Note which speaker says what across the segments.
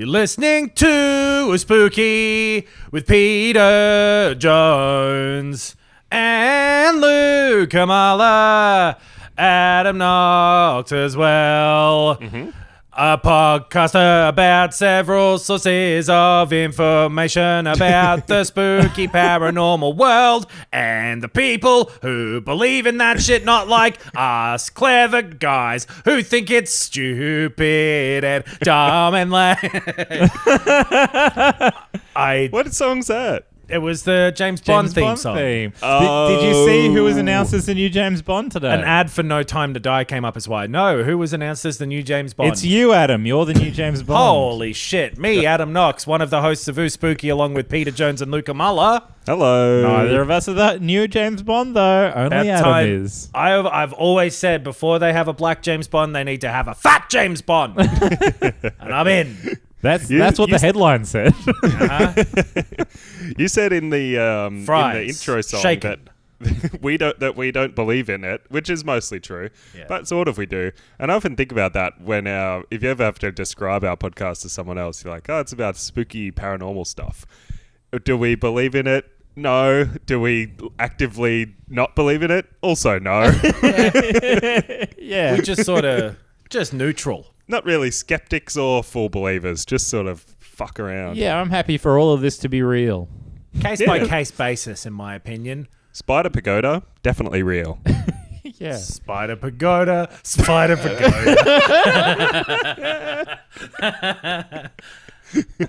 Speaker 1: You're listening to Spooky with Peter Jones and Luke Kamala, Adam Knox as well. A podcast about several sources of information about the spooky paranormal world and the people who believe in that shit, not like us clever guys who think it's stupid and dumb and lame.
Speaker 2: What song's that?
Speaker 1: It was the James Bond theme song.
Speaker 3: Oh. Did you see who was announced as the new James Bond today?
Speaker 1: An ad for No Time to Die came up as well. No, who was announced as the new James Bond?
Speaker 3: It's you, Adam. You're the new James Bond.
Speaker 1: Holy shit. Me, Adam Knox, one of the hosts of Ooh Spooky, along with Peter Jones and Luke Kamala.
Speaker 2: Hello.
Speaker 3: Neither of us are the new James Bond, though. Only Adam is.
Speaker 1: I've always said before they have a black James Bond, they need to have a fat James Bond. And I'm in.
Speaker 3: That's what the headline said.
Speaker 2: You said in the intro song that we don't believe in it, which is mostly true, but sort of we do. And I often think about that when if you ever have to describe our podcast to someone else, you're like, oh, it's about spooky paranormal stuff. Do we believe in it? No. Do we actively not believe in it? Also no.
Speaker 1: Yeah. We just sort of neutral.
Speaker 2: Not really skeptics or full believers, just sort of fuck around.
Speaker 3: Yeah, I'm happy for all of this to be real.
Speaker 1: Case by case basis, in my opinion.
Speaker 2: Spider Pagoda, definitely real.
Speaker 3: Yeah.
Speaker 1: Spider Pagoda.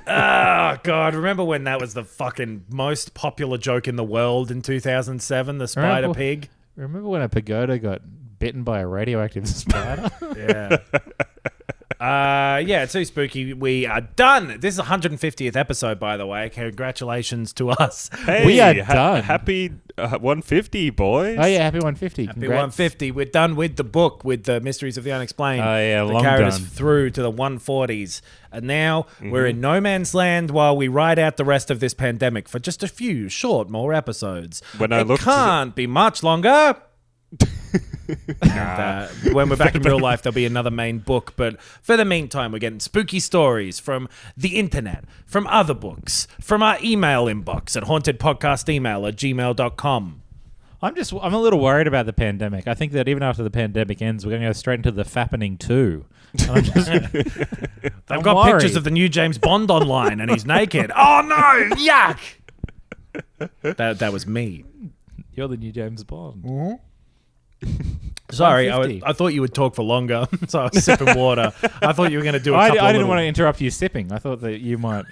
Speaker 1: Oh, God. Remember when that was the fucking most popular joke in the world in 2007, the spider pig?
Speaker 3: Remember when a pagoda got bitten by a radioactive spider?
Speaker 1: Yeah. It's Ooh Spooky. We are done. This is the 150th episode, by the way. Congratulations to us.
Speaker 2: Hey,
Speaker 3: we are done.
Speaker 2: Happy 150, boys.
Speaker 3: Oh, yeah, happy 150.
Speaker 1: Happy 150. We're done with the book, with the Mysteries of the Unexplained.
Speaker 3: Oh, yeah,
Speaker 1: the
Speaker 3: long
Speaker 1: characters
Speaker 3: done.
Speaker 1: through to the 140s. And now we're in no man's land while we ride out the rest of this pandemic for just a few short more episodes. It can't be much longer. And, when we're back in real life, there'll be another main book. But for the meantime, we're getting spooky stories from the internet, from other books, from our email inbox at hauntedpodcastemail@gmail.com.
Speaker 3: I'm a little worried about the pandemic. I think that even after the pandemic ends, we're going to go straight into the fappening too.
Speaker 1: They've got pictures of the new James Bond online, and he's naked. Oh no! Yuck! That was me.
Speaker 3: You're the new James Bond.
Speaker 1: Mm-hmm. Sorry, I thought you would talk for longer, so I was sipping water. I thought you were going to do
Speaker 3: I didn't want to interrupt you sipping. I thought that you might.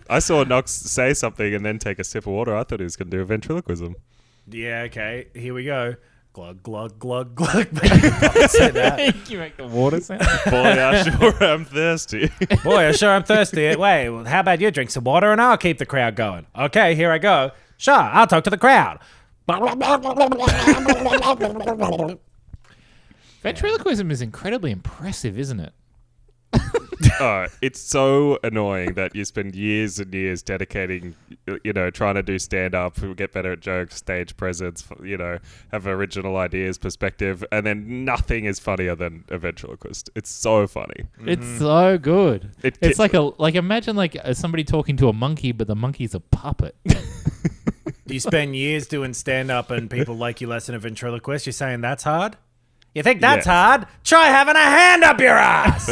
Speaker 2: I saw Knox say something and then take a sip of water. I thought he was going to do a ventriloquism.
Speaker 1: Yeah, okay. Here we go. Glug, glug, glug, glug. Say that.
Speaker 3: You make the water sound?
Speaker 2: Boy, I sure am thirsty.
Speaker 1: Boy, I sure am thirsty. Wait, well, how about you drink some water and I'll keep the crowd going? Okay, here I go. Sure, I'll talk to the crowd.
Speaker 3: Ventriloquism is incredibly impressive, isn't it?
Speaker 2: It's so annoying that you spend years and years dedicating, trying to do stand-up, get better at jokes, stage presence, have original ideas, perspective, and then nothing is funnier than a ventriloquist. It's so funny.
Speaker 3: It's so good. It's imagine somebody talking to a monkey, but the monkey's a puppet.
Speaker 1: You spend years doing stand-up and people like you less than a ventriloquist. You're saying that's hard? You think that's hard? Try having a hand up your ass!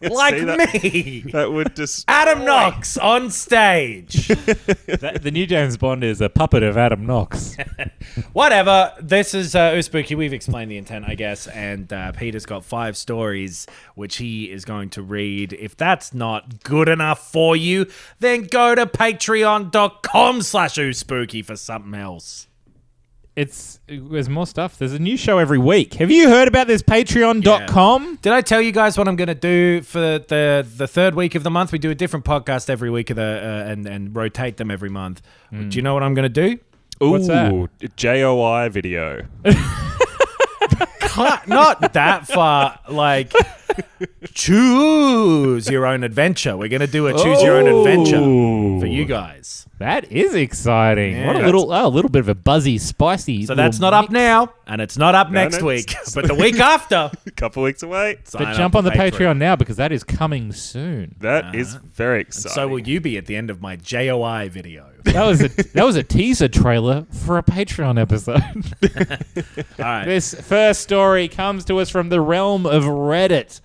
Speaker 1: Like me!
Speaker 2: That would just...
Speaker 1: Adam Knox on stage.
Speaker 3: The new James Bond is a puppet of Adam Knox.
Speaker 1: Whatever. This is Ooh Spooky. We've explained the intent, I guess, and Peter's got 5 stories which he is going to read. If that's not good enough for you, then go to patreon.com/Ooh Spooky for something else.
Speaker 3: There's more stuff. There's a new show every week. Have you heard about this patreon.com?
Speaker 1: Yeah. Did I tell you guys what I'm going to do for the third week of the month? We do a different podcast every week of and rotate them every month. Do you know what I'm going to do?
Speaker 3: What's that?
Speaker 2: JOI video.
Speaker 1: Not that far. choose your own adventure. We're going to do a choose your own adventure for you guys.
Speaker 3: That is exciting.
Speaker 1: Yeah.
Speaker 3: What a little bit of a buzzy, spicy.
Speaker 1: So that's not up now, and it's not up next week, but the week after.
Speaker 2: A couple weeks away.
Speaker 3: But jump on the Patreon now because that is coming soon.
Speaker 2: That is very exciting.
Speaker 1: And so will you be at the end of my JOI video.
Speaker 3: That was a teaser trailer for a Patreon episode.
Speaker 1: All right.
Speaker 3: This first story comes to us from the realm of Reddit,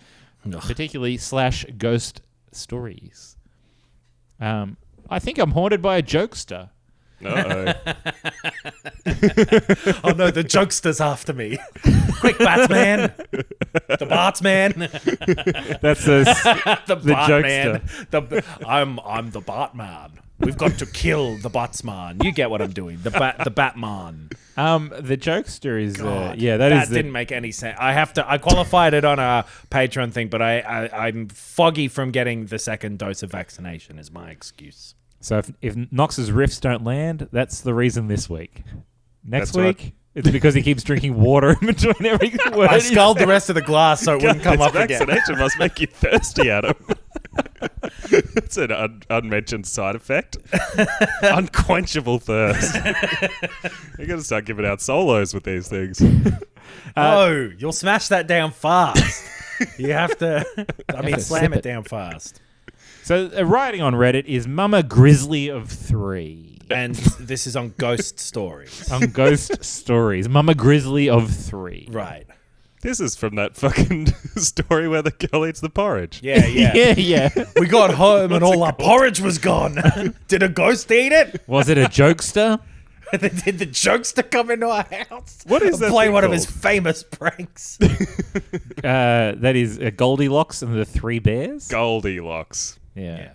Speaker 3: particularly /ghost stories. I think I'm haunted by a jokester.
Speaker 2: Uh-oh.
Speaker 1: Oh no, the jokester's after me. Quick, Batman. The Bartsman.
Speaker 3: That's the jokester.
Speaker 1: I'm the Batman. We've got to kill the Batsman. You get what I'm doing. The Batman.
Speaker 3: The jokester is
Speaker 1: God,
Speaker 3: that
Speaker 1: didn't make any sense. I qualified it on a Patreon thing, but I'm foggy from getting the second dose of vaccination is my excuse.
Speaker 3: So if Knox's riffs don't land, that's the reason this week. Next week, it's because he keeps drinking water in between every word.
Speaker 1: I sculled the rest of the glass so it wouldn't come up again.
Speaker 2: Vaccination must make you thirsty, Adam. It's an unmentioned side effect. Unquenchable thirst. You're going to start giving out solos with these things.
Speaker 1: No, you'll smash that down fast. You have to, slam it down fast.
Speaker 3: So writing on Reddit is Mama Grizzly of 3.
Speaker 1: And this is on Ghost Stories.
Speaker 3: On Ghost Stories. Mama Grizzly of 3.
Speaker 1: Right.
Speaker 2: This is from that fucking story where the girl eats the porridge.
Speaker 1: Yeah.
Speaker 3: Yeah.
Speaker 1: We got home and all our porridge was gone. Did a ghost eat it?
Speaker 3: Was it a jokester?
Speaker 1: Did the jokester come into our house?
Speaker 2: What is that?
Speaker 1: Play one of his famous pranks.
Speaker 3: That is Goldilocks and the 3 Bears.
Speaker 2: Goldilocks.
Speaker 3: Yeah.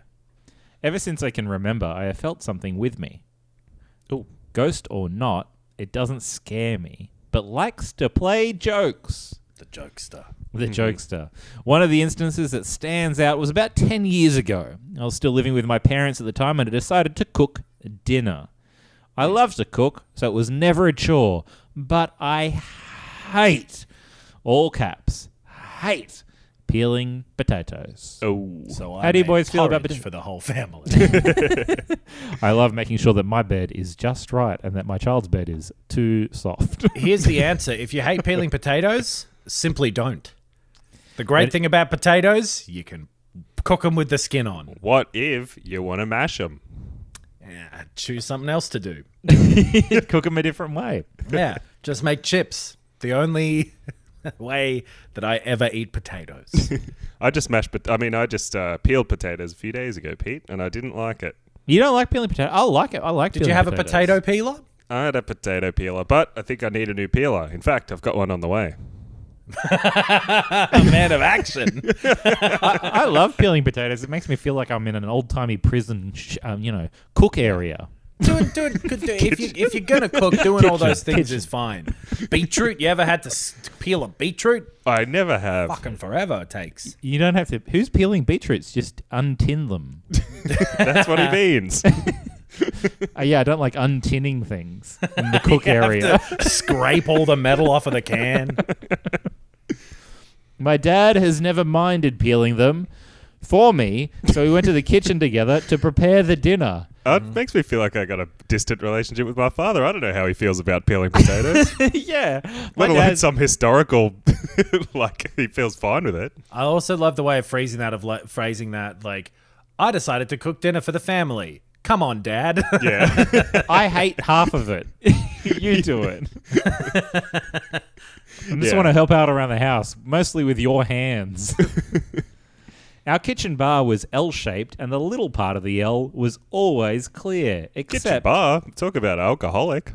Speaker 3: Ever since I can remember, I have felt something with me. Oh, ghost or not, it doesn't scare me, but likes to play jokes.
Speaker 1: The jokester.
Speaker 3: The jokester. One of the instances that stands out was about 10 years ago. I was still living with my parents at the time and I decided to cook dinner. I love to cook, so it was never a chore, but I hate, all caps, hate peeling potatoes.
Speaker 2: Oh.
Speaker 1: So
Speaker 3: how do you boys feel about
Speaker 1: potatoes for the whole family?
Speaker 3: I love making sure that my bed is just right and that my child's bed is too soft.
Speaker 1: Here's the answer. If you hate peeling potatoes, simply don't. The great thing about potatoes, you can cook them with the skin on.
Speaker 2: What if you want to mash them?
Speaker 1: Yeah, choose something else to do.
Speaker 3: Cook them a different way.
Speaker 1: Yeah, just make chips. The only way that I ever eat potatoes.
Speaker 2: I just peeled potatoes a few days ago, Pete, and I didn't like it.
Speaker 3: You don't like peeling potatoes? I like it. I like
Speaker 1: Did you have a potato peeler?
Speaker 2: I had a potato peeler, but I think I need a new peeler. In fact, I've got one on the way.
Speaker 1: A man of action.
Speaker 3: I love peeling potatoes. It makes me feel like I'm in an old-timey prison, cook area.
Speaker 1: If you're going to cook, doing all those things is fine. Beetroot, you ever had to peel a beetroot?
Speaker 2: I never have.
Speaker 1: Fucking forever it takes.
Speaker 3: You don't have to. Who's peeling beetroots? Just untin them.
Speaker 2: That's what he means.
Speaker 3: Yeah, I don't like untinning things in the cook area.
Speaker 1: Have to scrape all the metal off of the can.
Speaker 3: My dad has never minded peeling them for me, so we went to the kitchen together to prepare the dinner.
Speaker 2: It makes me feel like I got a distant relationship with my father. I don't know how he feels about peeling potatoes.
Speaker 3: Yeah.
Speaker 2: Let alone some historical, like, he feels fine with it.
Speaker 1: I also love the way of phrasing that, like, I decided to cook dinner for the family. Come on, Dad.
Speaker 2: Yeah.
Speaker 3: I hate half of it. You do it. I just want to help out around the house, mostly with your hands. Our kitchen bar was L-shaped, and the little part of the L was always clear. Except
Speaker 2: kitchen bar? Talk about alcoholic.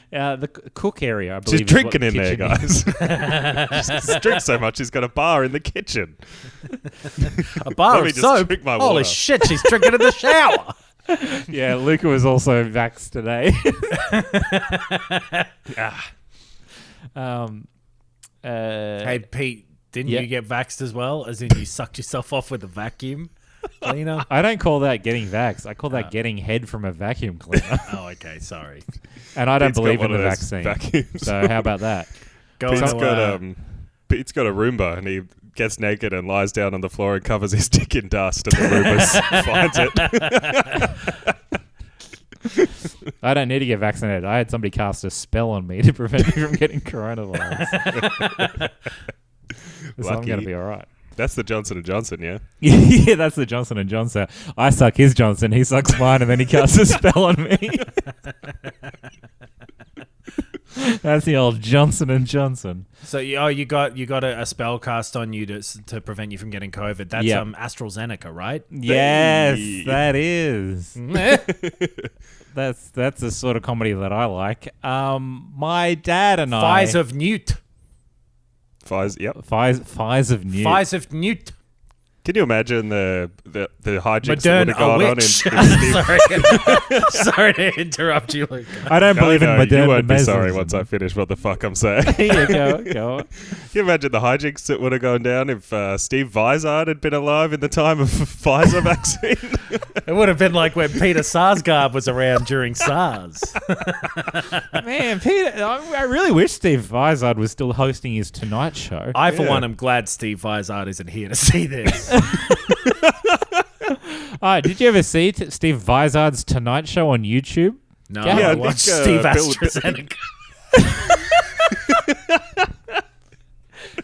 Speaker 3: The cook area, I believe.
Speaker 2: She's drinking in there, guys. She drinks so much, she's got a bar in the kitchen.
Speaker 1: A bar of soap? Holy shit, she's drinking in the shower.
Speaker 3: Yeah, Luca was also vaxxed today.
Speaker 1: Hey, Pete, didn't you get vaxxed as well? As in you sucked yourself off with a vacuum cleaner?
Speaker 3: I don't call that getting vaxxed. I call that getting head from a vacuum cleaner.
Speaker 1: Oh, okay, sorry.
Speaker 3: And I don't believe in the vaccine.
Speaker 2: Vacuums.
Speaker 3: So how about that?
Speaker 2: Pete's got a Roomba, and he gets naked and lies down on the floor and covers his dick in dust, and the Rubus finds it.
Speaker 3: I don't need to get vaccinated. I had somebody cast a spell on me to prevent me from getting coronavirus. So I'm going to be all right.
Speaker 2: That's the Johnson & Johnson, yeah?
Speaker 3: Yeah, that's the Johnson & Johnson. I suck his Johnson, he sucks mine, and then he casts a spell on me. That's the old Johnson & Johnson.
Speaker 1: So you got a spell cast on you to prevent you from getting COVID. That's AstraZeneca, right?
Speaker 3: Yes, that is. That's the sort of comedy that I like. My dad and
Speaker 1: Fies of Newt.
Speaker 2: Fies, yep.
Speaker 3: Fies of Newt.
Speaker 1: Fies of Newt.
Speaker 2: Can you imagine the hijinks
Speaker 1: Modern
Speaker 2: that would have gone on in
Speaker 1: Sorry to interrupt you, Luke.
Speaker 3: I don't believe in modern.
Speaker 2: You won't be sorry once I finish what the fuck I'm saying.
Speaker 3: Here you go.
Speaker 2: Can you imagine the hijinks that would have gone down if Steve Vizard had been alive in the time of Pfizer vaccine?
Speaker 1: It would have been like when Peter Sarsgaard was around during SARS.
Speaker 3: Man, Peter, I really wish Steve Vizard was still hosting his Tonight Show.
Speaker 1: I, for one, am glad Steve Vizard isn't here to see this.
Speaker 3: Did you ever see Steve Vizard's Tonight Show on YouTube?
Speaker 1: No, I watched Steve AstraZeneca.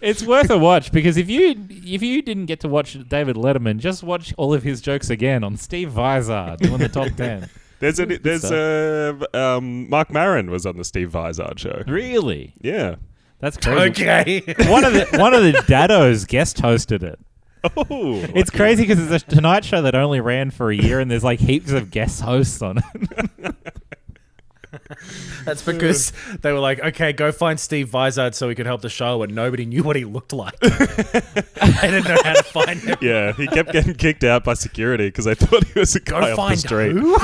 Speaker 3: It's worth a watch because if you didn't get to watch David Letterman, just watch all of his jokes again on Steve Vizard doing the top 10.
Speaker 2: Mark Maron was on the Steve Vizard show.
Speaker 3: Really?
Speaker 2: Yeah.
Speaker 3: That's crazy.
Speaker 1: Okay.
Speaker 3: One of the Daddos guest hosted it.
Speaker 2: Oh,
Speaker 3: it's crazy because it's a Tonight Show that only ran for a year and there's like heaps of guest hosts on it.
Speaker 1: That's because they were like, okay, go find Steve Vizard so he could help the show, and nobody knew what he looked like. They didn't know how to find him.
Speaker 2: Yeah, he kept getting kicked out by security because they thought he was a guy off the street.
Speaker 1: Who?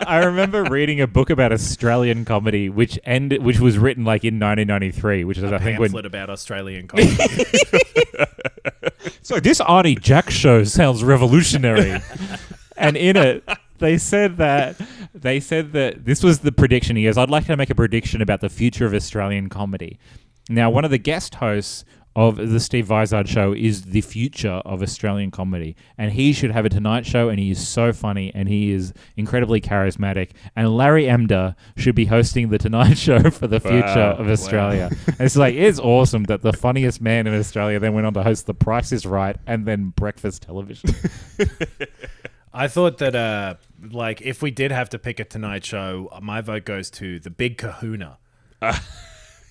Speaker 3: I remember reading a book about Australian comedy, which was written like in 1993, which is I think when
Speaker 1: about Australian comedy.
Speaker 3: So this Arnie Jack show sounds revolutionary, and in it. They said that this was the prediction. He goes, I'd like to make a prediction about the future of Australian comedy. Now, one of the guest hosts of the Steve Vizard show is the future of Australian comedy. And he should have a Tonight Show, and he is so funny, and he is incredibly charismatic. And Larry Emder should be hosting the Tonight Show for the future of Australia. And it's like, it's awesome that the funniest man in Australia then went on to host The Price is Right and then Breakfast Television.
Speaker 1: I thought that, if we did have to pick a Tonight Show, my vote goes to The Big Kahuna.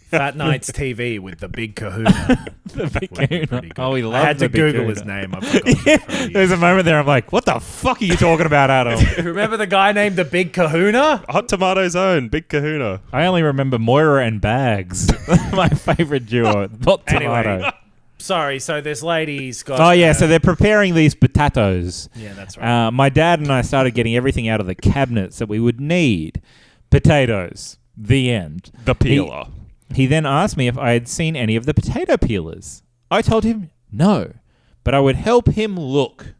Speaker 1: Fat Nights TV with The Big Kahuna.
Speaker 3: The Big Kahuna. Oh, we love
Speaker 1: I had to Google
Speaker 3: Kahuna.
Speaker 1: his name. I forgot.
Speaker 3: There's a moment there I'm like, what the fuck are you talking about, Adam?
Speaker 1: Remember the guy named The Big Kahuna?
Speaker 2: Hot Tomato's own Big Kahuna.
Speaker 3: I only remember Moira and Bags. My favorite duo. Not Tomato.
Speaker 1: Anyway. Sorry, so this lady's got...
Speaker 3: Oh, yeah, so they're preparing these potatoes.
Speaker 1: Yeah, that's right.
Speaker 3: My dad and I started getting everything out of the cabinets that we would need. Potatoes. The end.
Speaker 2: The peeler.
Speaker 3: He then asked me if I had seen any of the potato peelers. I told him no, but I would help him look.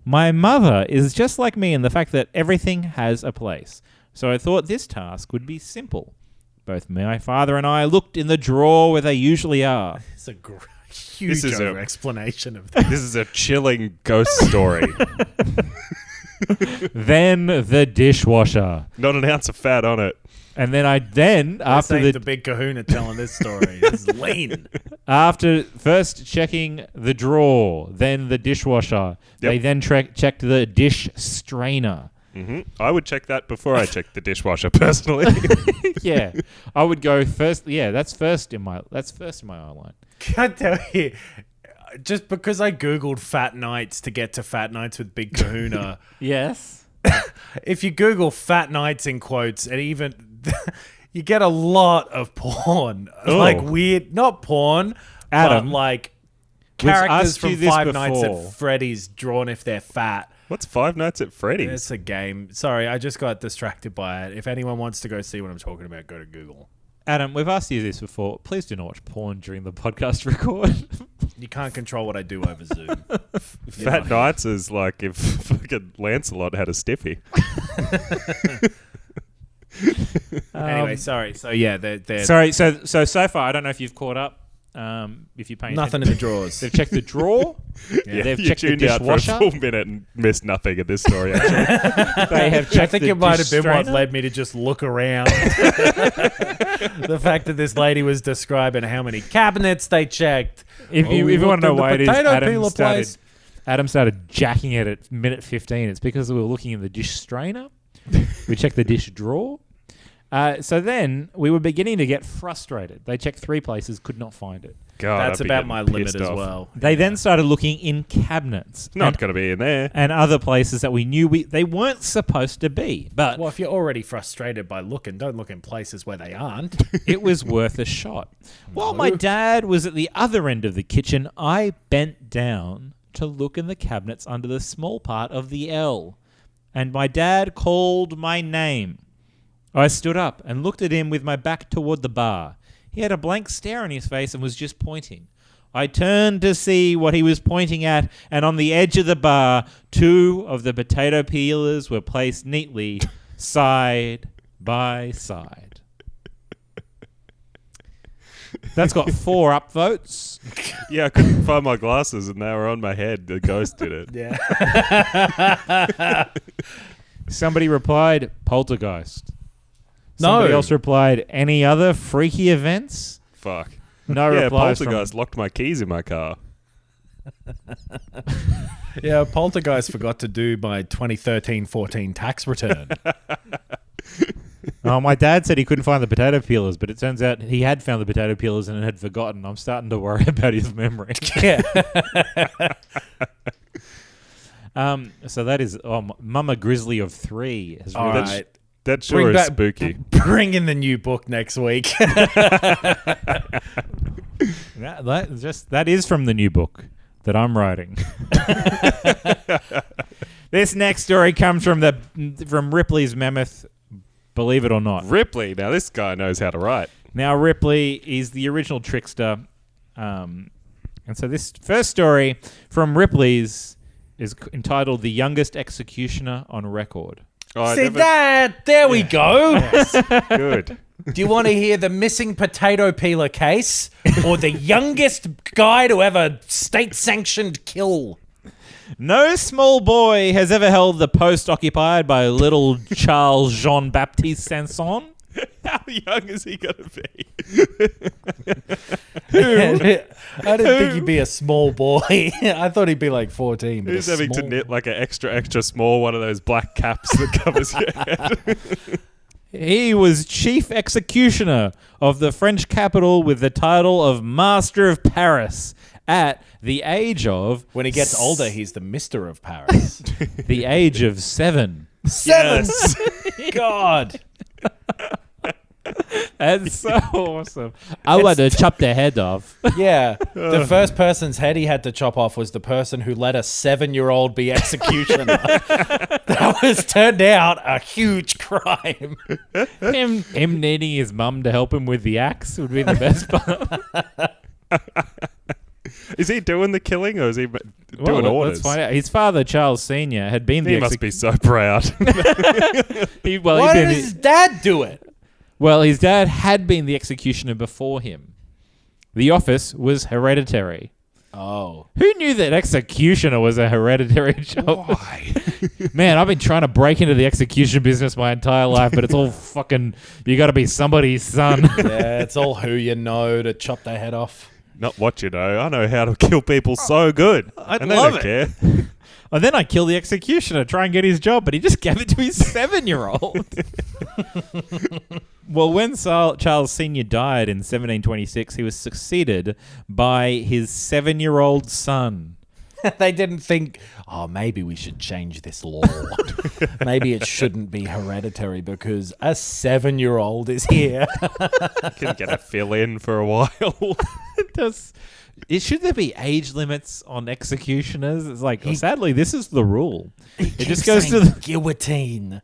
Speaker 3: My mother is just like me in the fact that everything has a place. So I thought this task would be simple. Both my father and I looked in the drawer where they usually are.
Speaker 1: It's a huge explanation of
Speaker 2: this. This is a chilling ghost story.
Speaker 3: Then the dishwasher.
Speaker 2: Not an ounce of fat on it.
Speaker 3: And then after
Speaker 1: the Big Kahuna telling this story, this is lean.
Speaker 3: After first checking the drawer, then the dishwasher, they then checked the dish strainer.
Speaker 2: Mm-hmm. I would check that before I check the dishwasher personally.
Speaker 3: Yeah, I would go first. Yeah, that's first in my outline.
Speaker 1: Can't tell you, just because I googled Fat Nights to get to Fat Nights with Big Kahuna.
Speaker 3: Yes.
Speaker 1: If you Google Fat Nights in quotes, and even you get a lot of porn, like weird, not porn,
Speaker 3: Adam,
Speaker 1: but like characters from Five
Speaker 3: before.
Speaker 1: Nights at Freddy's drawn if they're fat.
Speaker 2: What's Five Nights at Freddy's?
Speaker 1: It's a game. Sorry, I just got distracted by it. If anyone wants to go see what I'm talking about, go to Google.
Speaker 3: Adam, we've asked you this before. Please do not watch porn during the podcast record.
Speaker 1: You can't control what I do over Zoom.
Speaker 2: Fat Nights is like if fucking Lancelot had a stiffy.
Speaker 1: Anyway, sorry. So yeah, they're
Speaker 3: sorry. So far, I don't know if you've caught up. If you pay
Speaker 1: Nothing in the drawers.
Speaker 3: They've checked the drawer. They've checked the dishwasher.
Speaker 2: Out for a full minute and missed nothing in this story. Actually,
Speaker 3: they have checked.
Speaker 1: I think it might have been what led me to just look around. The fact that this lady was describing how many cabinets they checked.
Speaker 3: If you want to know why it is, Adam started jacking it at minute 15. It's because we were looking in the dish strainer. We checked the dish drawer. So then we were beginning to get frustrated. They checked 3 places, could not find it.
Speaker 2: God,
Speaker 1: that's about my limit as well.
Speaker 3: They then started looking in cabinets.
Speaker 2: Not going to be in there.
Speaker 3: And other places that we knew they weren't supposed to be. But
Speaker 1: well, if you're already frustrated by looking, don't look in places where they aren't.
Speaker 3: It was worth a shot. While my dad was at the other end of the kitchen, I bent down to look in the cabinets under the small part of the L. And my dad called my name. I stood up and looked at him with my back toward the bar. He had a blank stare on his face and was just pointing. I turned to see what he was pointing at, and on the edge of the bar, 2 of the potato peelers were placed neatly side by side. That's got 4 upvotes.
Speaker 2: Yeah, I couldn't find my glasses and they were on my head. The ghost did it.
Speaker 1: Yeah.
Speaker 3: Somebody replied, poltergeist. Somebody else replied, any other freaky events?
Speaker 2: Fuck.
Speaker 3: No replies.
Speaker 2: Poltergeist locked my keys in my car.
Speaker 1: Yeah, Poltergeist forgot to do my 2013-14 tax return.
Speaker 3: Oh, my dad said he couldn't find the potato peelers, but it turns out he had found the potato peelers and had forgotten. I'm starting to worry about his memory.
Speaker 1: Yeah.
Speaker 3: So that is Mama Grizzly of 3 has
Speaker 1: All
Speaker 3: really
Speaker 1: right.
Speaker 2: That sure is spooky.
Speaker 1: Bring in the new book next week.
Speaker 3: That is from the new book that I'm writing. This next story comes from Ripley's Mammoth, believe it or not.
Speaker 2: Ripley. Now this guy knows how to write.
Speaker 3: Now Ripley is the original trickster. And so this first story from Ripley's is entitled The Youngest Executioner on Record.
Speaker 2: Oh,
Speaker 1: there we go.
Speaker 2: Yes. Good.
Speaker 1: Do you want to hear the missing potato peeler case or the youngest guy to ever state-sanctioned kill?
Speaker 3: No small boy has ever held the post occupied by little Charles Jean-Baptiste Sanson.
Speaker 2: How young is he going to be?
Speaker 1: I didn't think he'd be a small boy. I thought he'd be like 14.
Speaker 2: He's having to knit like an extra small one of those black caps that covers your head.
Speaker 3: He was chief executioner of the French capital with the title of Master of Paris at the age of...
Speaker 1: When he gets older, he's the Mister of Paris.
Speaker 3: The age of 7.
Speaker 1: 7? Yes. God.
Speaker 3: That's so awesome. I want to chop their head off.
Speaker 1: Yeah. The first person's head he had to chop off was the person who let a 7-year-old be executioner. That was turned out a huge crime.
Speaker 3: Him needing his mum to help him with the axe would be the best part.
Speaker 2: Is he doing the killing or is he doing orders?
Speaker 3: Let's find out. His father, Charles Sr., had been
Speaker 2: He must be so proud.
Speaker 1: Why did his dad do it?
Speaker 3: Well, his dad had been the executioner before him. The office was hereditary.
Speaker 1: Oh.
Speaker 3: Who knew that executioner was a hereditary job?
Speaker 2: Why?
Speaker 3: Man, I've been trying to break into the execution business my entire life, but it's all fucking... You got to be somebody's son.
Speaker 1: Yeah, it's all who you know to chop their head off.
Speaker 2: Not what you know. I know how to kill people so good.
Speaker 3: And they don't care. And then I kill the executioner, try and get his job, but he just gave it to his 7-year-old. Well, when Charles Sr. died in 1726, he was succeeded by his 7-year-old son.
Speaker 1: They didn't think, maybe we should change this law. Maybe it shouldn't be hereditary because a 7-year-old is here.
Speaker 2: Can get a fill-in for a while.
Speaker 3: Should there be age limits on executioners? It's like, sadly, this is the rule. It just goes to the
Speaker 1: guillotine.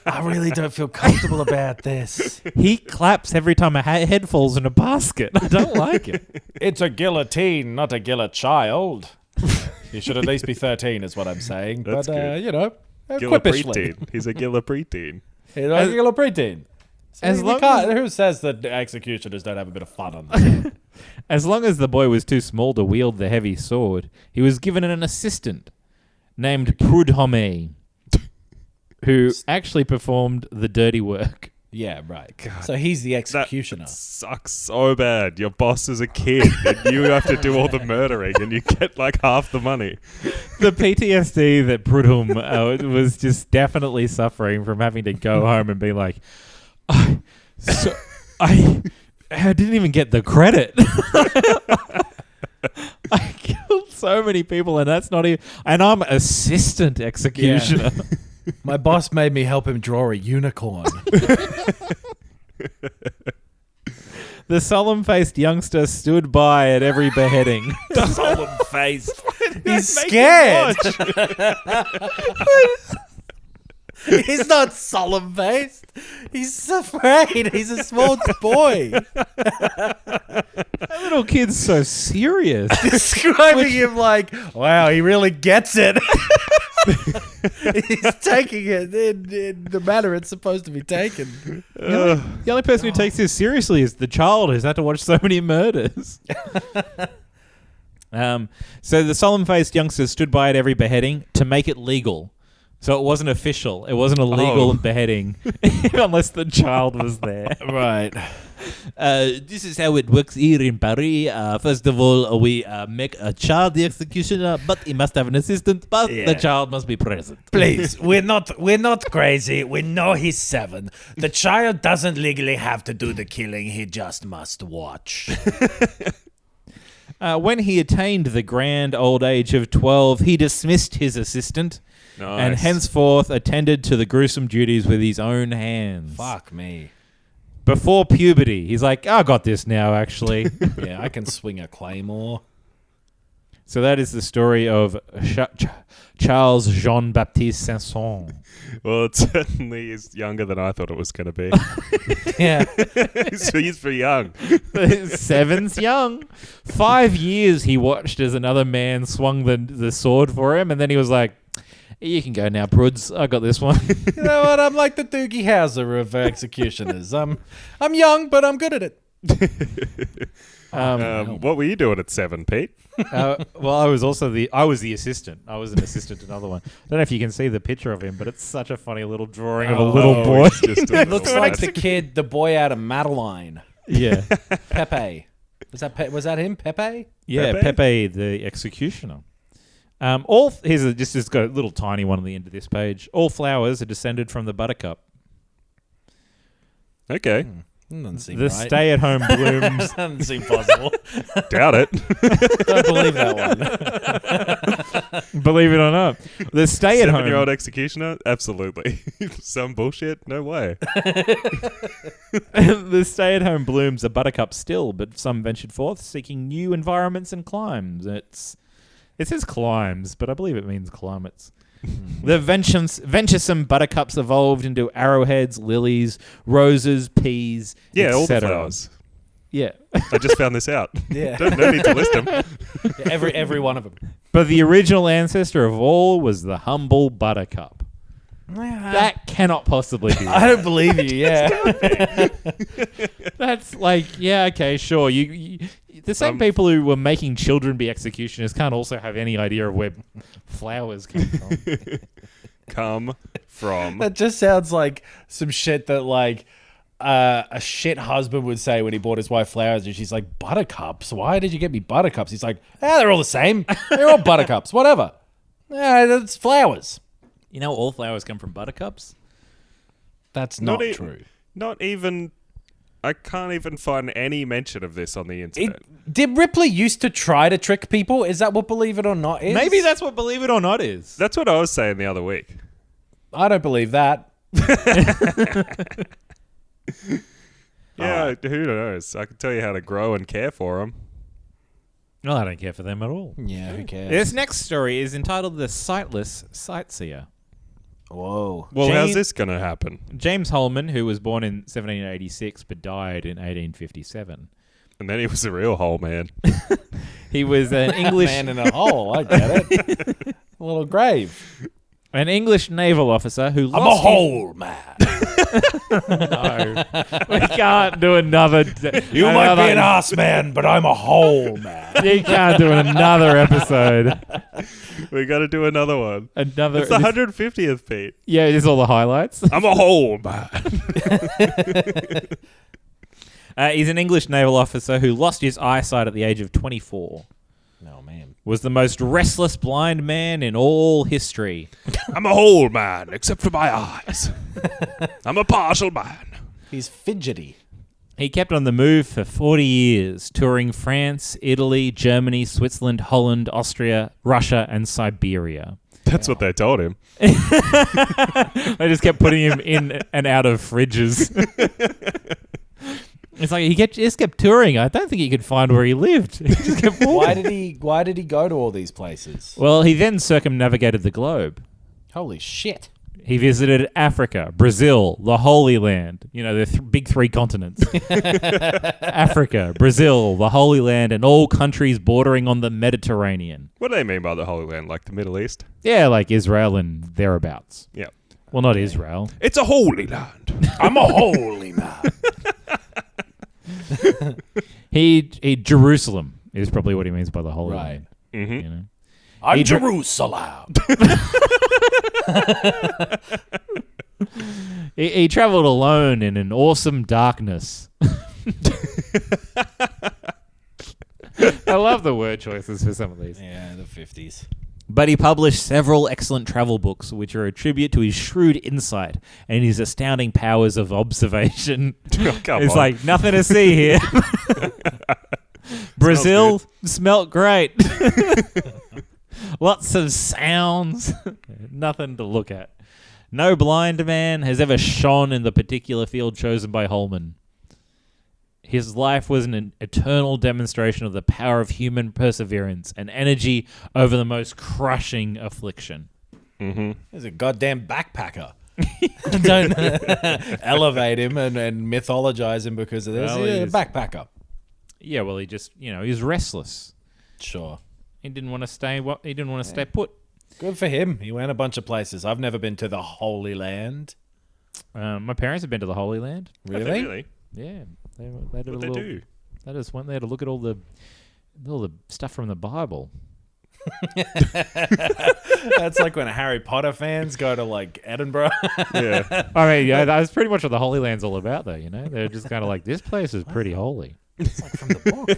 Speaker 1: I really don't feel comfortable about this.
Speaker 3: He claps every time a head falls in a basket. I don't like it.
Speaker 1: It's a guillotine, not a child. You should at least be 13, is what I'm saying.
Speaker 2: That's
Speaker 1: but
Speaker 2: good.
Speaker 1: Quippishly.
Speaker 2: He's a gilla preteen.
Speaker 1: He's a gilla preteen. Who says that executioners don't have a bit of fun on this?
Speaker 3: As long as the boy was too small to wield the heavy sword, he was given an assistant named Prudhomme, who actually performed the dirty work.
Speaker 1: Yeah, right. God, so he's the executioner.
Speaker 2: That sucks so bad. Your boss is a kid and you have to do all the murdering and you get like half the money.
Speaker 3: The PTSD that Prudhomme was just definitely suffering from having to go home and be like, I didn't even get the credit. I killed so many people and that's not even... And I'm assistant executioner. Yeah.
Speaker 1: My boss made me help him draw a unicorn.
Speaker 3: The solemn-faced youngster stood by at every beheading.
Speaker 1: Solemn-faced. He's scared. He's not solemn-faced. He's afraid. He's a small boy.
Speaker 3: That little kid's so serious.
Speaker 1: Describing him like, wow, he really gets it. He's taking it in the manner it's supposed to be taken.
Speaker 3: The only person who takes this seriously is the child who's had to watch so many murders. So the solemn-faced youngster stood by at every beheading to make it legal. So it wasn't official. It wasn't a legal beheading unless the child was there.
Speaker 1: Right.
Speaker 3: This is how it works here in Paris. First of all, we make a child the executioner, but he must have an assistant, but the child must be present.
Speaker 1: Please, we're not crazy. We know he's 7. The child doesn't legally have to do the killing. He just must watch.
Speaker 3: When he attained the grand old age of 12, he dismissed his assistant.
Speaker 2: Nice.
Speaker 3: And henceforth attended to the gruesome duties with his own hands.
Speaker 1: Fuck me.
Speaker 3: Before puberty, he's like, I got this now, actually.
Speaker 1: Yeah, I can swing a claymore.
Speaker 3: So that is the story of Charles Jean-Baptiste Sanson.
Speaker 2: Well, it certainly is younger than I thought it was going to be.
Speaker 1: Yeah.
Speaker 2: He's pretty young.
Speaker 3: 7's young. 5 years he watched as another man swung the sword for him, and then he was like, you can go now, Pruds. I got this one.
Speaker 1: You know what? I'm like the Doogie Howser of executioners. I'm young, but I'm good at it.
Speaker 2: What were you doing at 7, Pete?
Speaker 3: Well, I was the assistant. I was an assistant to another one. I don't know if you can see the picture of him, but it's such a funny little drawing of a little boy.
Speaker 1: It looks like the boy out of Madeline.
Speaker 3: Yeah.
Speaker 1: Pepe. Was that him? Pepe?
Speaker 3: Yeah, Pepe the executioner. Here's got a little tiny one on the end of this page. All flowers are descended from the buttercup.
Speaker 2: Okay.
Speaker 1: Doesn't seem
Speaker 3: the
Speaker 1: right.
Speaker 3: stay-at-home blooms.
Speaker 1: Doesn't seem possible.
Speaker 2: Doubt it.
Speaker 1: Don't believe that
Speaker 3: one. Believe it or not. The stay-at-home...
Speaker 2: 7-year-old executioner? Absolutely. Some bullshit? No way.
Speaker 3: The stay-at-home blooms are buttercups still, but some ventured forth seeking new environments and climes. It says climes, but I believe it means climates. The venturesome buttercups evolved into arrowheads, lilies, roses, peas,
Speaker 2: all the flowers.
Speaker 3: Yeah.
Speaker 2: I just found this out.
Speaker 1: Yeah.
Speaker 2: No need to list them.
Speaker 1: Yeah, every one of them.
Speaker 3: But the original ancestor of all was the humble buttercup. That cannot possibly be right.
Speaker 1: I don't believe you, yeah.
Speaker 3: That's like, yeah, okay, sure. You the same people who were making children be executioners can't also have any idea of where flowers come from.
Speaker 1: That just sounds like some shit that like a shit husband would say when he bought his wife flowers and she's like, buttercups? Why did you get me buttercups? He's like, they're all the same. They're all buttercups, whatever. It's flowers.
Speaker 3: You know all flowers come from buttercups?
Speaker 1: That's not true.
Speaker 2: Not even... I can't even find any mention of this on the internet.
Speaker 1: Did Ripley used to try to trick people? Is that what Believe It or Not is?
Speaker 3: Maybe that's what Believe It or Not is.
Speaker 2: That's what I was saying the other week.
Speaker 1: I don't believe that.
Speaker 2: Yeah, who knows? I can tell you how to grow and care for them.
Speaker 3: No, I don't care for them at all.
Speaker 1: Yeah, who cares?
Speaker 3: This next story is entitled The Sightless Sightseer.
Speaker 1: Whoa.
Speaker 2: Well, how's this going to happen?
Speaker 3: James Holman, who was born in 1786 but died in 1857.
Speaker 2: And then he was a real hole man.
Speaker 3: He was an English...
Speaker 1: man in a hole, I get it. A little grave.
Speaker 3: An English naval officer who lost...
Speaker 1: I'm a whole man.
Speaker 3: No. We can't do another...
Speaker 1: You might be an ass man, but I'm a whole man.
Speaker 3: You can't do another episode.
Speaker 2: We got to do another one. It's the 150th, Pete.
Speaker 3: Yeah, it's all the highlights.
Speaker 2: I'm a whole man.
Speaker 3: He's an English naval officer who lost his eyesight at the age of 24.
Speaker 1: Oh, man.
Speaker 3: Was the most restless blind man in all history.
Speaker 2: I'm a whole man, except for my eyes. I'm a partial man.
Speaker 1: He's fidgety.
Speaker 3: He kept on the move for 40 years, touring France, Italy, Germany, Switzerland, Holland, Austria, Russia, and Siberia.
Speaker 2: That's what they told him.
Speaker 3: They just kept putting him in and out of fridges. It's like he just kept touring. I don't think he could find where he lived. He just kept walking.
Speaker 1: Why did he go to all these places?
Speaker 3: Well, he then circumnavigated the globe.
Speaker 1: Holy shit.
Speaker 3: He visited Africa, Brazil, the Holy Land. You know, the big three continents. Africa, Brazil, the Holy Land, and all countries bordering on the Mediterranean.
Speaker 2: What do they mean by the Holy Land? Like the Middle East?
Speaker 3: Yeah, like Israel and thereabouts.
Speaker 2: Yeah.
Speaker 3: Well, not Israel.
Speaker 2: It's a holy land.
Speaker 1: I'm a holy man.
Speaker 3: Jerusalem is probably what he means by the Holy Land.
Speaker 2: Mm-hmm.
Speaker 3: You know?
Speaker 1: I'm Jerusalem.
Speaker 3: He traveled alone in an awesome darkness. I love the word choices for some of these.
Speaker 1: Yeah, the 50s.
Speaker 3: But he published several excellent travel books, which are a tribute to his shrewd insight and his astounding powers of observation. It's like, nothing to see here. Brazil smelt great. Lots of sounds. Nothing to look at. No blind man has ever shone in the particular field chosen by Holman. His life was an eternal demonstration of the power of human perseverance and energy over the most crushing affliction.
Speaker 2: Mm-hmm.
Speaker 1: He's a goddamn backpacker. Don't elevate him and mythologize him because of this.
Speaker 3: Well,
Speaker 1: He's a backpacker.
Speaker 3: Yeah, well, he just, he was restless.
Speaker 1: Sure.
Speaker 3: He didn't want to stay. He didn't want to stay put.
Speaker 1: Good for him. He went a bunch of places. I've never been to the Holy Land.
Speaker 3: My parents have been to the Holy Land.
Speaker 2: Really?
Speaker 3: Yeah. They did
Speaker 2: What they do?
Speaker 3: They just went there to look at all the stuff from the Bible.
Speaker 1: That's like when Harry Potter fans go to like Edinburgh.
Speaker 2: Yeah.
Speaker 3: I mean, yeah, that's pretty much what the Holy Land's all about, though. They're just kind of like, this place is pretty holy.
Speaker 1: It's like from the book.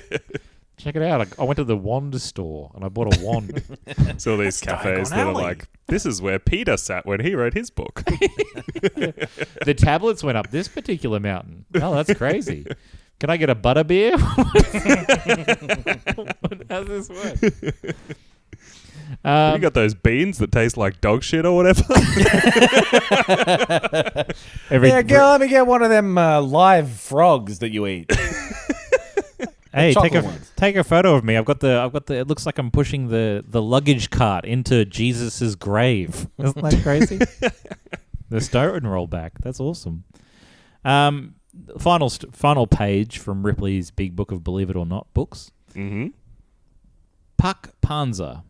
Speaker 3: Check it out. I went to the wand store and I bought a wand.
Speaker 2: So all these cafes that are like, this is where Peter sat when he wrote his book.
Speaker 3: The tablets went up this particular mountain. Oh, that's crazy. Can I get a butter beer? How's this work?
Speaker 2: You got those beans that taste like dog shit or whatever?
Speaker 1: Let me get one of them live frogs that you eat.
Speaker 3: Hey, take a photo of me. I've got the. It looks like I'm pushing the luggage cart into Jesus's grave. Isn't that crazy? The stone roll back. That's awesome. Final page from Ripley's Big Book of Believe It or Not books.
Speaker 2: Mm-hmm.
Speaker 3: Puck Panza.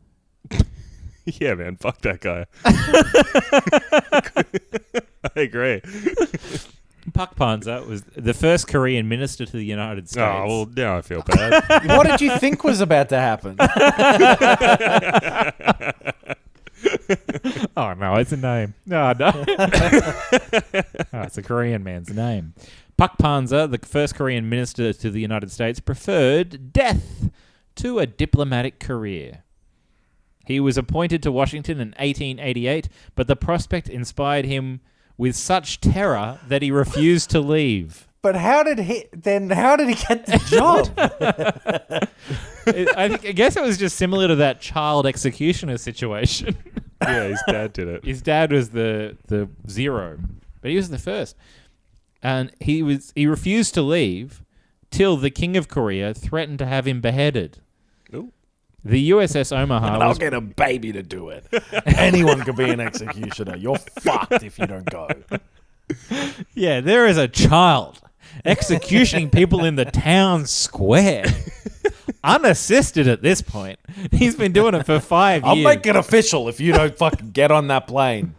Speaker 2: Yeah, man. Fuck that guy. I agree.
Speaker 3: Puck Panza was the first Korean minister to the United States.
Speaker 2: Oh, well, now I feel bad.
Speaker 1: What did you think was about to happen?
Speaker 3: Oh, no, it's a name. No. It's a Korean man's name. Puck Panza, the first Korean minister to the United States, preferred death to a diplomatic career. He was appointed to Washington in 1888, but the prospect inspired him with such terror that he refused to leave.
Speaker 1: But how did he get the job?
Speaker 3: I guess it was just similar to that child executioner situation.
Speaker 2: Yeah, his dad did it.
Speaker 3: His dad was the zero, but he was the first. And he refused to leave till the King of Korea threatened to have him beheaded.
Speaker 2: Ooh.
Speaker 3: The USS Omaha
Speaker 1: I'll get a baby to do it. Anyone could be an executioner. You're fucked if you don't go.
Speaker 3: Yeah, there is a child executing people in the town square. unassisted at this point. He's been doing it for 5 years.
Speaker 1: I'll make it official if you don't fucking get on that plane.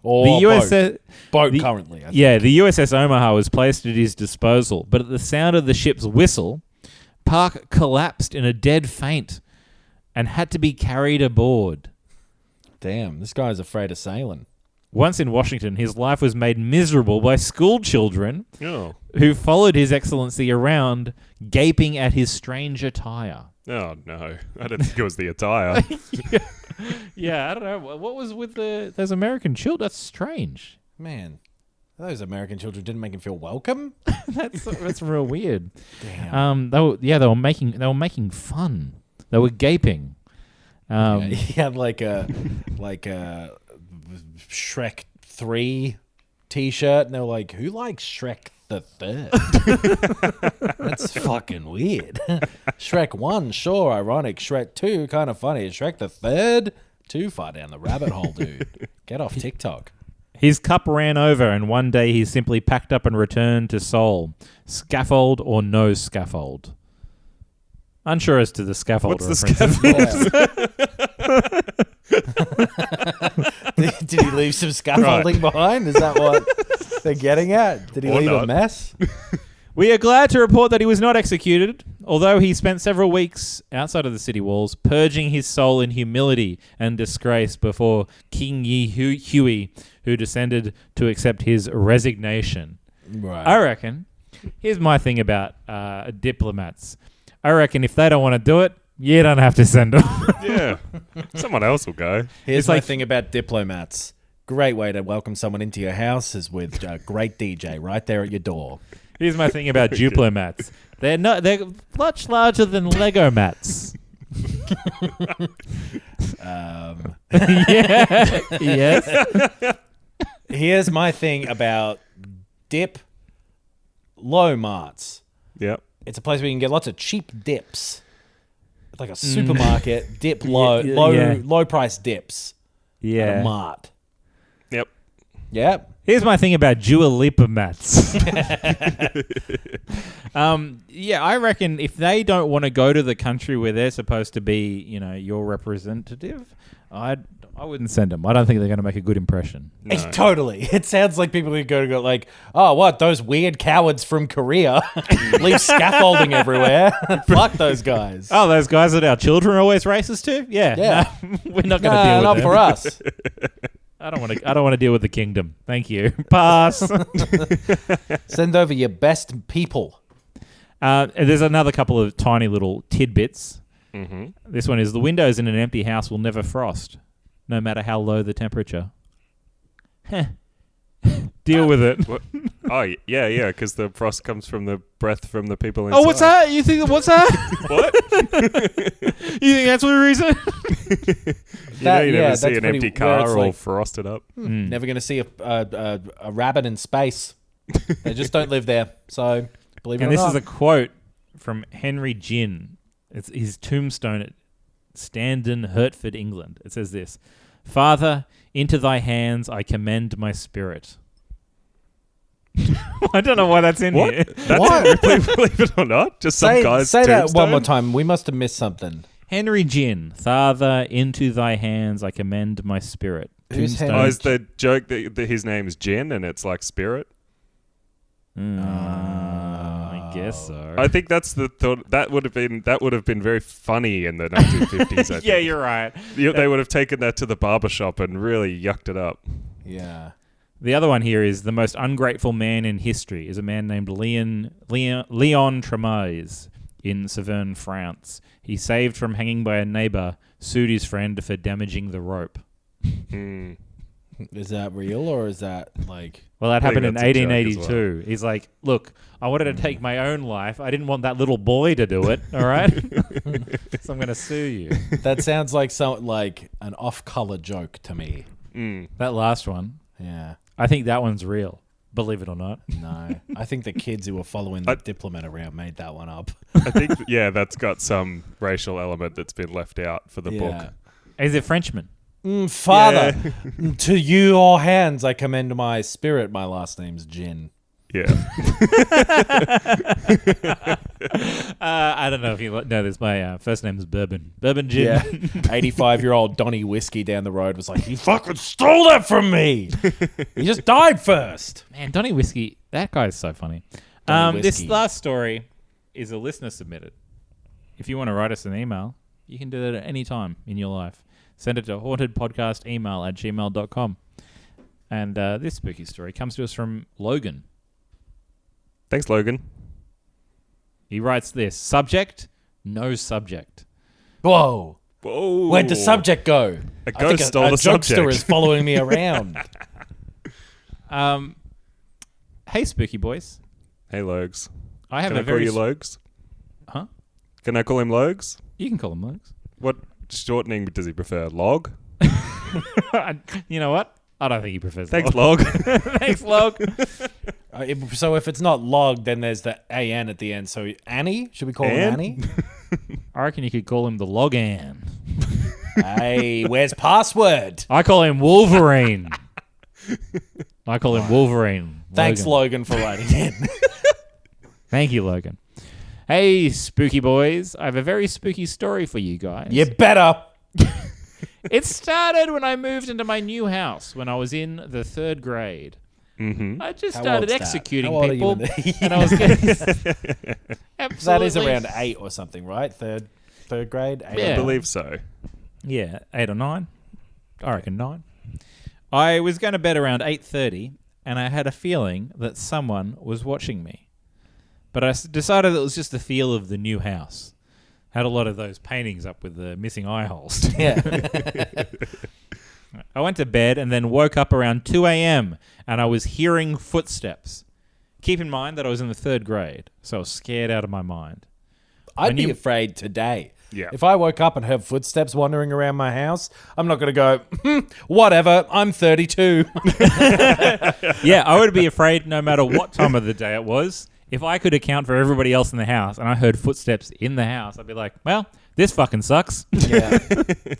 Speaker 1: Or
Speaker 3: The USS
Speaker 1: boat currently. I think.
Speaker 3: Yeah, the USS Omaha was placed at his disposal, but at the sound of the ship's whistle, Park collapsed in a dead faint and had to be carried aboard.
Speaker 1: Damn, this guy's afraid of sailing.
Speaker 3: Once in Washington, his life was made miserable by school children who followed His Excellency around, gaping at his strange attire.
Speaker 2: Oh, no. I don't think it was the attire.
Speaker 3: Yeah, I don't know. What was with those American children? That's strange.
Speaker 1: Man, those American children didn't make him feel welcome.
Speaker 3: That's real weird.
Speaker 1: Damn.
Speaker 3: They were making fun. They were gaping.
Speaker 1: He had like a Shrek 3 t-shirt, and they were like, "Who likes Shrek the Third?" That's fucking weird. Shrek 1, sure, ironic. Shrek 2, kind of funny. Shrek the Third, too far down the rabbit hole, dude. Get off TikTok.
Speaker 3: His cup ran over, and one day he simply packed up and returned to Seoul. Scaffold or no scaffold? Unsure as to the scaffold.
Speaker 2: What's the
Speaker 1: scaffold? Did he leave some scaffolding behind? Is that what they're getting at? Did he leave a mess?
Speaker 3: We are glad to report that he was not executed, although he spent several weeks outside of the city walls, purging his soul in humility and disgrace before King Huey, who descended to accept his resignation.
Speaker 1: Right.
Speaker 3: I reckon, here's my thing about diplomats. I reckon if they don't want to do it, you don't have to send them.
Speaker 2: Yeah. Someone else will go.
Speaker 1: Here's my thing about diplomats. Great way to welcome someone into your house is with a great DJ right there at your door.
Speaker 3: Here's my thing about diplomats. They're much larger than Lego mats. Yeah. Yes.
Speaker 1: Here's my thing about low marts.
Speaker 2: Yep.
Speaker 1: It's a place where you can get lots of cheap dips. It's like a supermarket, low price dips.
Speaker 3: Yeah.
Speaker 1: At a mart. Yep.
Speaker 3: Here's my thing about Dua Lipa mats. I reckon if they don't want to go to the country where they're supposed to be, your representative, I wouldn't send them. I don't think they're going to make a good impression.
Speaker 1: No. Totally. It sounds like people who go like, oh, what? Those weird cowards from Korea leave scaffolding everywhere. Fuck those guys.
Speaker 3: Oh, those guys that our children are always racist to? Yeah. No, we're not going to deal with
Speaker 1: not
Speaker 3: them.
Speaker 1: for us.
Speaker 3: I don't want to deal with the kingdom. Thank you. Pass.
Speaker 1: Send over your best people.
Speaker 3: There's another couple of tiny little tidbits.
Speaker 2: Mm-hmm.
Speaker 3: This one is the windows in an empty house will never frost, no matter how low the temperature. Deal with it.
Speaker 2: What? Oh, yeah, because the frost comes from the breath from the people inside.
Speaker 3: Oh, what's that? You think, what's that?
Speaker 2: What?
Speaker 3: You think that's the reason?
Speaker 2: You never see an empty car all frosted up.
Speaker 1: Never going to see a rabbit in space. They just don't live there. So, believe it or not.
Speaker 3: And this is a quote from Henry Ginn. It's his tombstone at Standon, Hertford, England. It says this: "Father, into thy hands I commend my spirit." I don't know why that's in here.
Speaker 2: That's believe it or not. Just some guy's
Speaker 1: say
Speaker 2: tombstone?
Speaker 1: that one more time. We must have missed something.
Speaker 3: Henry Ginn, "Father, into thy hands I commend my spirit."
Speaker 1: Tombstone.
Speaker 2: Oh, is the joke that his name is Gin and it's like spirit?
Speaker 3: I guess so.
Speaker 2: I think that's the thought. That would have been very funny in the 1950s. I think.
Speaker 3: Yeah, you're right.
Speaker 2: They would have taken that to the barbershop and really yucked it up.
Speaker 1: Yeah.
Speaker 3: The other one here is the most ungrateful man in history is a man named Leon Tremaz in Saverne, France. He saved from hanging by a neighbor, sued his friend for damaging the rope.
Speaker 1: Is that real or is that like...
Speaker 3: Well, that happened in
Speaker 2: that's a joke
Speaker 3: 1882.
Speaker 2: well.
Speaker 3: He's like, look, I wanted to take my own life. I didn't want that little boy to do it, all right? So I'm going to sue you.
Speaker 1: That sounds like an off-color joke to me.
Speaker 3: That last one.
Speaker 1: Yeah.
Speaker 3: I think that one's real, believe it or not.
Speaker 1: No. I think the kids who were following the diplomat around made that one up.
Speaker 2: I think, that's got some racial element that's been left out for the book.
Speaker 3: Is it Frenchman?
Speaker 1: Father, to your hands I commend my spirit. My last name's Gin.
Speaker 2: Yeah.
Speaker 3: I don't know if you know this. My first name is Bourbon. Bourbon Gin.
Speaker 1: Yeah. 85-year-old Donnie Whiskey down the road was like, "You fucking stole that from me. He just died first."
Speaker 3: Man, Donnie Whiskey, that guy is so funny.
Speaker 1: Donnie
Speaker 3: This
Speaker 1: Whiskey.
Speaker 3: last story is a listener submitted. If you want to write us an email, you can do that at any time in your life. Send it to hauntedpodcastemail@gmail.com. And this spooky story comes to us from Logan.
Speaker 2: Thanks, Logan.
Speaker 3: He writes this. Subject, no subject.
Speaker 1: Whoa.
Speaker 2: Whoa.
Speaker 1: Where'd the subject go?
Speaker 2: A ghost stole the
Speaker 1: jokester
Speaker 2: subject.
Speaker 1: is following me around.
Speaker 3: Hey, spooky boys.
Speaker 2: Hey, Logs.
Speaker 3: I have
Speaker 2: Can
Speaker 3: a
Speaker 2: I call
Speaker 3: very...
Speaker 2: you Logs?
Speaker 3: Huh?
Speaker 2: Can I call him Logs?
Speaker 3: You can call him Logs.
Speaker 2: What shortening does he prefer? Log?
Speaker 3: You know what? I don't think he prefers
Speaker 2: Thanks,
Speaker 3: Log.
Speaker 2: Log.
Speaker 3: Thanks, Log.
Speaker 1: So if it's not log, then there's the AN at the end. So Annie? Should we call him Annie?
Speaker 3: I reckon you could call him the Logan.
Speaker 1: Hey, where's password?
Speaker 3: I call him Wolverine. I call him Wolverine.
Speaker 1: Thanks, Logan, for writing in.
Speaker 3: Thank you, Logan. Hey, spooky boys. I have a very spooky story for you guys.
Speaker 1: You better.
Speaker 3: It started when I moved into my new house when I was in the 3rd grade.
Speaker 2: Mm-hmm.
Speaker 3: I just
Speaker 1: How
Speaker 3: started
Speaker 1: old's that?
Speaker 3: executing
Speaker 1: How old are you
Speaker 3: people.
Speaker 1: in
Speaker 3: And I was getting...
Speaker 1: That is around 8 or something, right? Third grade? 8
Speaker 3: Yeah.
Speaker 2: I believe so.
Speaker 3: Yeah, 8 or 9. I reckon 9. I was going to bed around 8:30, and I had a feeling that someone was watching me. But I decided it was just the feel of the new house. Had a lot of those paintings up with the missing eye holes.
Speaker 1: Yeah.
Speaker 3: I went to bed and then woke up around 2 a.m. and I was hearing footsteps. Keep in mind that I was in the 3rd grade, so I was scared out of my mind.
Speaker 1: I'd be afraid today.
Speaker 2: Yeah.
Speaker 1: If I woke up and heard footsteps wandering around my house, I'm not going to go, whatever, I'm 32.
Speaker 3: Yeah, I would be afraid no matter what time of the day it was. If I could account for everybody else in the house and I heard footsteps in the house, I'd be like, well, this fucking sucks.
Speaker 1: Yeah.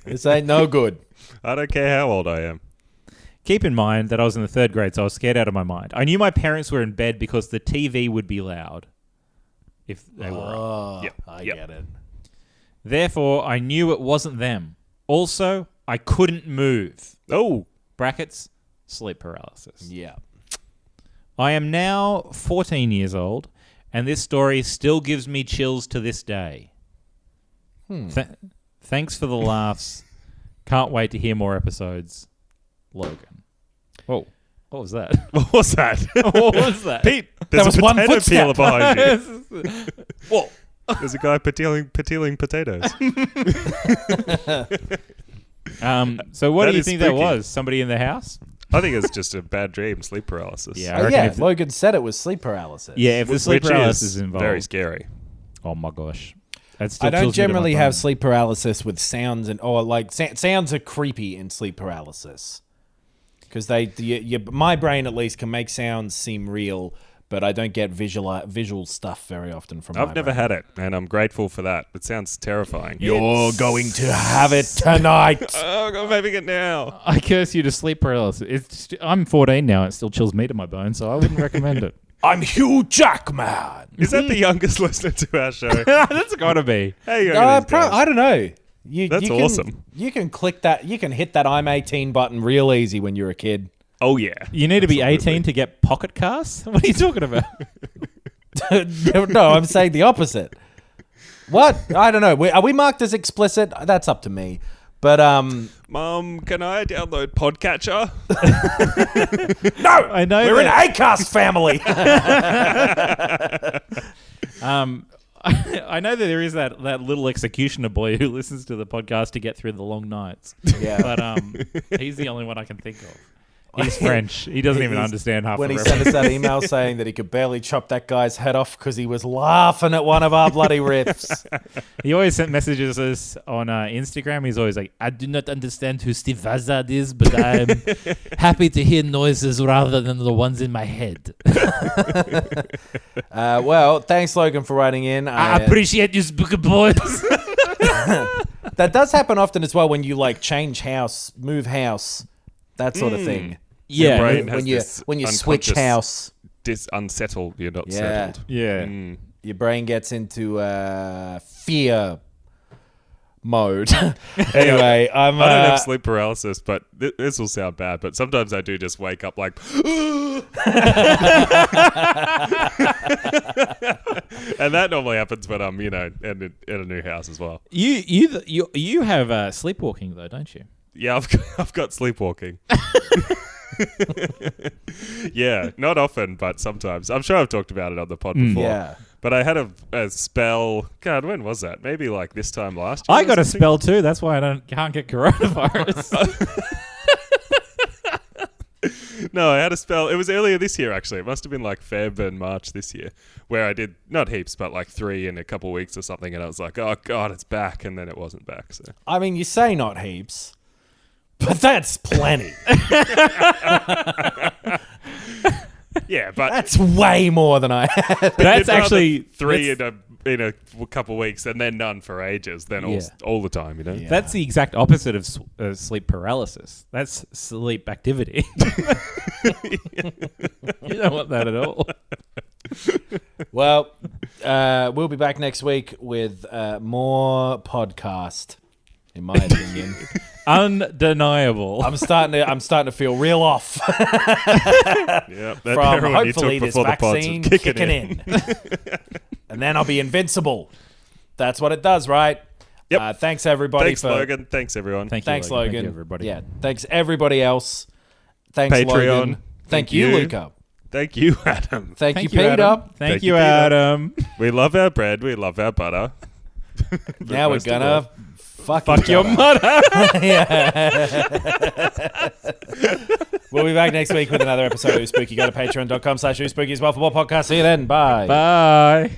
Speaker 1: This ain't no good.
Speaker 2: I don't care how old I am.
Speaker 3: Keep in mind that I was in the 3rd grade, so I was scared out of my mind. I knew my parents were in bed because the TV would be loud if they were up.
Speaker 1: Oh,
Speaker 2: Yep.
Speaker 1: I
Speaker 2: Yep.
Speaker 1: get it.
Speaker 3: Therefore, I knew it wasn't them. Also, I couldn't move.
Speaker 2: Oh.
Speaker 3: Brackets, sleep paralysis.
Speaker 1: Yeah.
Speaker 3: I am now 14 years old, and this story still gives me chills to this day. Thanks for the laughs. Can't wait to hear more episodes. Logan. Whoa. What was that?
Speaker 2: What was that?
Speaker 3: What was that?
Speaker 2: Pete, there's
Speaker 1: was
Speaker 2: a
Speaker 1: one
Speaker 2: potato
Speaker 1: footstep.
Speaker 2: peeler behind you.
Speaker 3: Whoa.
Speaker 2: There's a guy peeling potatoes.
Speaker 3: So what
Speaker 2: That
Speaker 3: do you
Speaker 2: is
Speaker 3: think that
Speaker 2: spooky.
Speaker 3: was? Somebody in the house?
Speaker 2: I think it's just a bad dream, sleep paralysis.
Speaker 3: Yeah. I
Speaker 1: Oh,
Speaker 3: reckon
Speaker 1: yeah,
Speaker 3: if the-
Speaker 1: Logan said it was sleep paralysis.
Speaker 3: Yeah, if the sleep
Speaker 2: Which
Speaker 3: paralysis
Speaker 2: is
Speaker 3: is involved.
Speaker 2: very scary.
Speaker 3: Oh my gosh. That still
Speaker 1: I don't
Speaker 3: chills me to my
Speaker 1: generally
Speaker 3: bone.
Speaker 1: have sleep paralysis with sounds or like sounds are creepy in sleep paralysis because my brain at least can make sounds seem real, but I don't get visual stuff very often from.
Speaker 2: I've never had it, and I'm grateful for that. It sounds terrifying.
Speaker 1: You're going to have it tonight.
Speaker 2: Oh, I'm having it now.
Speaker 3: I curse you to sleep paralysis. I'm 14 now. It still chills me to my bone, so I wouldn't recommend it.
Speaker 1: I'm Hugh Jackman.
Speaker 2: Is that the youngest listener to our show?
Speaker 3: That's got to be.
Speaker 2: How you going?
Speaker 1: I don't know.
Speaker 2: That's awesome.
Speaker 1: You can click that. You can hit that I'm 18 button real easy when you're a kid.
Speaker 2: Oh, yeah.
Speaker 3: You need to be
Speaker 2: Absolutely.
Speaker 3: 18 to get pocket casts? What are you talking about?
Speaker 1: No, I'm saying the opposite. What? I don't know. Are we marked as explicit? That's up to me. But
Speaker 2: Mum, can I download Podcatcher?
Speaker 1: no,
Speaker 3: I know
Speaker 1: we're
Speaker 3: that-
Speaker 1: an ACAST family.
Speaker 3: I know that there is that little executioner boy who listens to the podcast to get through the long nights.
Speaker 1: Yeah.
Speaker 3: But he's the only one I can think of. He's French. He doesn't even understand half
Speaker 1: When
Speaker 3: the
Speaker 1: he sent us
Speaker 3: references.
Speaker 1: that email saying that he could barely chop that guy's head off because he was laughing at one of our bloody riffs.
Speaker 3: He always sent messages us on Instagram. He's always like, I do not understand who Steve Vazad is, but I'm happy to hear noises rather than the ones in my head.
Speaker 1: Well, thanks, Logan, for writing in.
Speaker 3: I appreciate you, spooky boys.
Speaker 1: That does happen often as well when you like change house, move house, that sort of thing.
Speaker 2: Your
Speaker 3: Yeah.
Speaker 2: brain has
Speaker 1: When you
Speaker 2: this
Speaker 1: switch
Speaker 2: unconscious
Speaker 1: house.
Speaker 2: unsettled, you're not
Speaker 1: Yeah.
Speaker 2: settled.
Speaker 3: Yeah.
Speaker 1: your brain gets into fear mode. Anyway,
Speaker 2: I don't have sleep paralysis, but this will sound bad, but sometimes I do just wake up like and that normally happens when I'm, in a new house as well.
Speaker 3: You have sleepwalking though, don't you?
Speaker 2: Yeah, I've got sleepwalking. Yeah, not often, but sometimes. I'm sure I've talked about it on the pod before.
Speaker 1: Yeah. But
Speaker 2: I had a spell. God, when was that? Maybe like this time last year.
Speaker 3: I got a spell too. That's why I can't get coronavirus.
Speaker 2: No, I had a spell. It was earlier this year, actually. It must have been like Feb and March this year, where I did not heaps, but like 3 in a couple of weeks or something, and I was like, "Oh God, it's back!" And then it wasn't back. So
Speaker 1: I mean, you say not heaps, but that's plenty.
Speaker 2: Yeah, but
Speaker 1: that's way more than I had.
Speaker 3: That's actually
Speaker 2: 3 in a couple of weeks, and then none for ages. Then all the time,
Speaker 1: Yeah.
Speaker 3: That's the exact opposite of sleep paralysis. That's sleep activity. You don't want that at all.
Speaker 1: Well, we'll be back next week with more podcast. In my opinion,
Speaker 3: undeniable.
Speaker 1: I'm starting to feel real off.
Speaker 2: Yeah, that
Speaker 1: from
Speaker 2: heroin you
Speaker 1: hopefully
Speaker 2: took
Speaker 1: this
Speaker 2: before the pods
Speaker 1: vaccine
Speaker 2: was
Speaker 1: kicking in. And then I'll be invincible. That's what it does, right?
Speaker 2: Yep.
Speaker 1: Thanks everybody.
Speaker 2: Thanks, Logan. Thanks everyone.
Speaker 3: Thanks,
Speaker 1: Logan.
Speaker 3: Thank you, everybody.
Speaker 1: Yeah. Thanks everybody else. Thanks,
Speaker 2: Patreon.
Speaker 1: Logan. Thank you, Luca.
Speaker 2: Thank you, Adam.
Speaker 1: Thank you, Peter.
Speaker 3: Adam. Thank you, Adam.
Speaker 2: We love our bread. We love our butter.
Speaker 1: Now we're gonna
Speaker 3: fuck your mother.
Speaker 1: We'll be back next week with another episode of Spooky. Go to patreon.com/Spooky as well for more podcasts. See you then. Bye.
Speaker 3: Bye.